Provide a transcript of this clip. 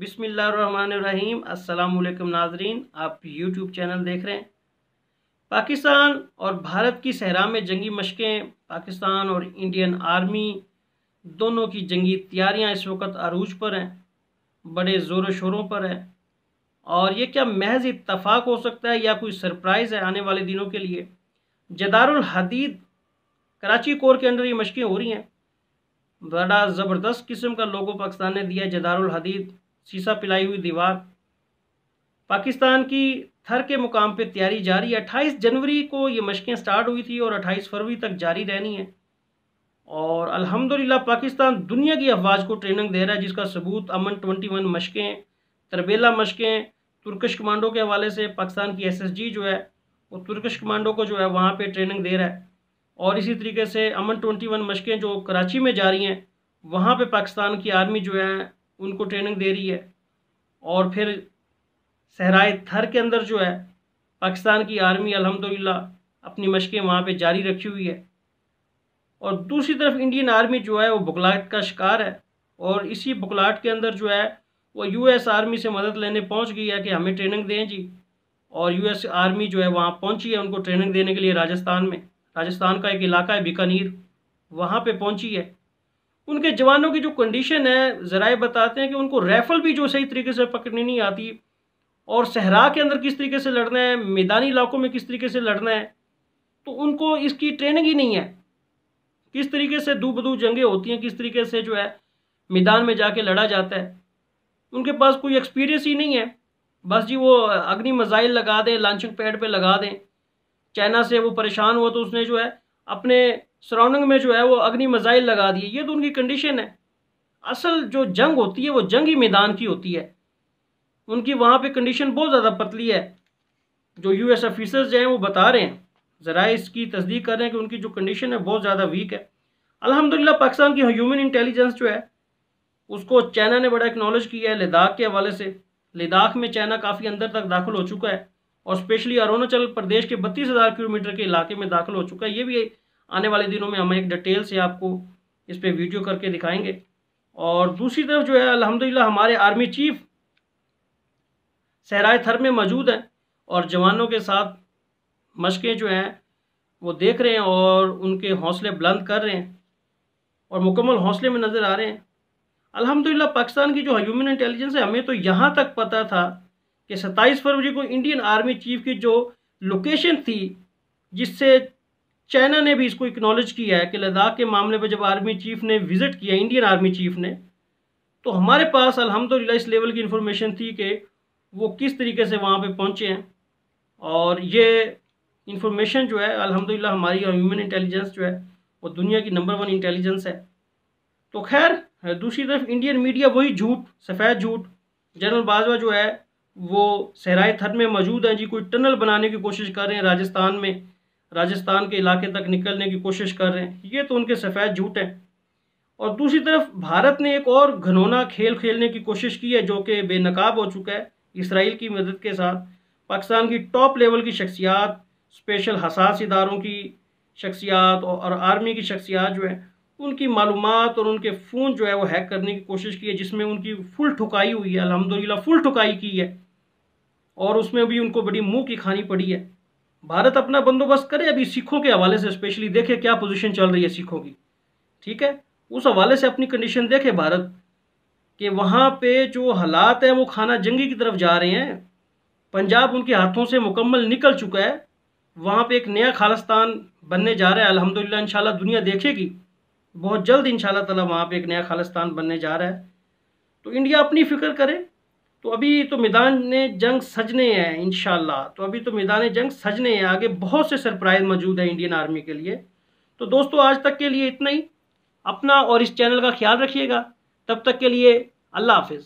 बिस्मिल्लाहिर्रहमानिर्रहीम। अस्सलामुअलैकुम नाजरीन, आप यूट्यूब चैनल देख रहे हैं। पाकिस्तान और भारत की सहरा में जंगी मशकें, पाकिस्तान और इंडियन आर्मी दोनों की जंगी तैयारियां इस वक्त अरूज पर हैं, बड़े ज़ोरों शोरों पर है। और ये क्या महज इत्तफाक हो सकता है या कोई सरप्राइज़ है आने वाले दिनों के लिए? जदारुल हदीद कराची कोर के अंदर ये मशकें हो रही हैं। बड़ा ज़बरदस्त किस्म का लोगो पाकिस्तान ने दिया है, जदारुल हदीद, शीशा पिलाई हुई दीवार। पाकिस्तान की थर के मुकाम पे तैयारी जारी है। 28 जनवरी को ये मशकें स्टार्ट हुई थी और 28 फरवरी तक जारी रहनी है। और अल्हम्दुलिल्लाह पाकिस्तान दुनिया की अफवाज को ट्रेनिंग दे रहा है, जिसका सबूत अमन 21 मशकें, तरबेला मशकें, तुर्किश कमांडो के हवाले से पाकिस्तान की SSG जो है वो तुर्किश कमांडो को जो है वहाँ पे ट्रेनिंग दे रहा है। और इसी तरीके से अमन 21 मशकें जो कराची में जारी हैं, वहाँ पे पाकिस्तान की आर्मी जो है उनको ट्रेनिंग दे रही है। और फिर सहराए थर के अंदर जो है पाकिस्तान की आर्मी अल्हम्दुलिल्लाह अपनी मशकें वहाँ पे जारी रखी हुई है। और दूसरी तरफ इंडियन आर्मी जो है वो बुखलाहट का शिकार है। और इसी बुखलाहट के अंदर जो है वो US आर्मी से मदद लेने पहुँच गई है कि हमें ट्रेनिंग दें जी। और US आर्मी जो है वहाँ पहुँची है उनको ट्रेनिंग देने के लिए। राजस्थान का एक इलाका है बीकानेर, वहाँ पे पहुँची है। उनके जवानों की जो कंडीशन है, ज़राए बताते हैं कि उनको राइफल भी जो सही तरीके से पकड़नी नहीं आती, और सहरा के अंदर किस तरीके से लड़ना है, मैदानी इलाकों में किस तरीके से लड़ना है, तो उनको इसकी ट्रेनिंग ही नहीं है। किस तरीके से दो बदू जंगें होती हैं, किस तरीके से जो है मैदान में जाके लड़ा जाता है, उनके पास कोई एक्सपीरियंस ही नहीं है। बस जी वो अग्नि मिसाइल लगा दें, लॉन्चिंग पैड पे लगा दें। चाइना से वो परेशान हुआ तो उसने जो है अपने सराउंडिंग में जो है वो अग्नि मिसाइल लगा दिए। ये तो उनकी कंडीशन है। असल जो जंग होती है वो जंग ही मैदान की होती है। उनकी वहाँ पे कंडीशन बहुत ज़्यादा पतली है। जो US ऑफिसर्स जो हैं वो बता रहे हैं, ज़रा इसकी तस्दीक कर रहे हैं कि उनकी जो कंडीशन है बहुत ज़्यादा वीक है। अल्हम्दुलिल्लाह पाकिस्तान की ह्यूमन इंटेलिजेंस जो है उसको चाइना ने बड़ा एक्नॉलेज किया है। लद्दाख के हवाले से, लद्दाख में चाइना काफ़ी अंदर तक दाखिल हो चुका है और स्पेशली अरुणाचल प्रदेश के 32,000 किलोमीटर के इलाके में दाखिल हो चुका है। ये भी आने वाले दिनों में हम एक डिटेल से आपको इस पर वीडियो करके दिखाएंगे। और दूसरी तरफ जो है अल्हम्दुलिल्लाह हमारे आर्मी चीफ सहराए थर में मौजूद हैं और जवानों के साथ मशकें जो हैं वो देख रहे हैं और उनके हौसले बुलंद कर रहे हैं और मुकम्मल हौसले में नज़र आ रहे हैं। अल्हम्दुलिल्लाह पाकिस्तान की जो ह्यूमन इंटेलिजेंस है, हमें तो यहाँ तक पता था कि 27 फरवरी को इंडियन आर्मी चीफ की जो लोकेशन थी, जिससे चाइना ने भी इसको एक्नॉलेज किया है कि लद्दाख के मामले पर जब आर्मी चीफ ने विज़िट किया, इंडियन आर्मी चीफ ने, तो हमारे पास अल्हम्दुलिल्लाह इस लेवल की इन्फॉर्मेशन थी कि वो किस तरीके से वहाँ पे पहुँचे हैं। और ये इन्फॉर्मेशन जो है अल्हम्दुलिल्लाह हमारी ह्यूमन इंटेलिजेंस जो है वो दुनिया की नंबर 1 इंटेलिजेंस है। तो खैर दूसरी तरफ इंडियन मीडिया वही झूठ, सफ़ेद झूठ। जनरल बाजवा जो है वो सहराए थर में मौजूद हैं जी, कोई टनल बनाने की कोशिश कर रहे हैं राजस्थान में, राजस्थान के इलाके तक निकलने की कोशिश कर रहे हैं। ये तो उनके सफ़ेद झूठ हैं। और दूसरी तरफ भारत ने एक और घनौना खेल खेलने की कोशिश की है जो कि बेनकाब हो चुका है इसराइल की मदद के साथ। पाकिस्तान की टॉप लेवल की शख्सियात, स्पेशल हसास इदारों की शख्सियात और आर्मी की शख्सियात जो है उनकी मालूमात और उनके फ़ोन जो है वो हैक करने की कोशिश की है, जिसमें उनकी फुल ठुकाई हुई है। अल्हम्दुलिल्लाह फुल ठुकाई की है और उसमें भी उनको बड़ी मुंह की खानी पड़ी है। भारत अपना बंदोबस्त करे अभी सिखों के हवाले से, स्पेशली देखे क्या पोजीशन चल रही है सिखों की, ठीक है, उस हवाले से अपनी कंडीशन देखे भारत कि वहाँ पे जो हालात है वो खाना जंगी की तरफ जा रहे हैं। पंजाब उनके हाथों से मुकम्मल निकल चुका है। वहाँ पे एक नया खालिस्तान बनने जा रहा है। अल्हम्दुलिल्लाह इंशाल्लाह दुनिया देखेगी बहुत जल्द, इंशाल्लाह ताला वहाँ पे एक नया खालिस्तान बनने जा रहा है। तो इंडिया अपनी फ़िक्र करे। तो अभी तो मैदान जंग सजने हैं इंशाल्लाह, तो अभी तो मैदान जंग सजने हैं। आगे बहुत से सरप्राइज़ मौजूद है इंडियन आर्मी के लिए। तो दोस्तों आज तक के लिए इतना ही। अपना और इस चैनल का ख्याल रखिएगा। तब तक के लिए अल्लाह हाफिज़।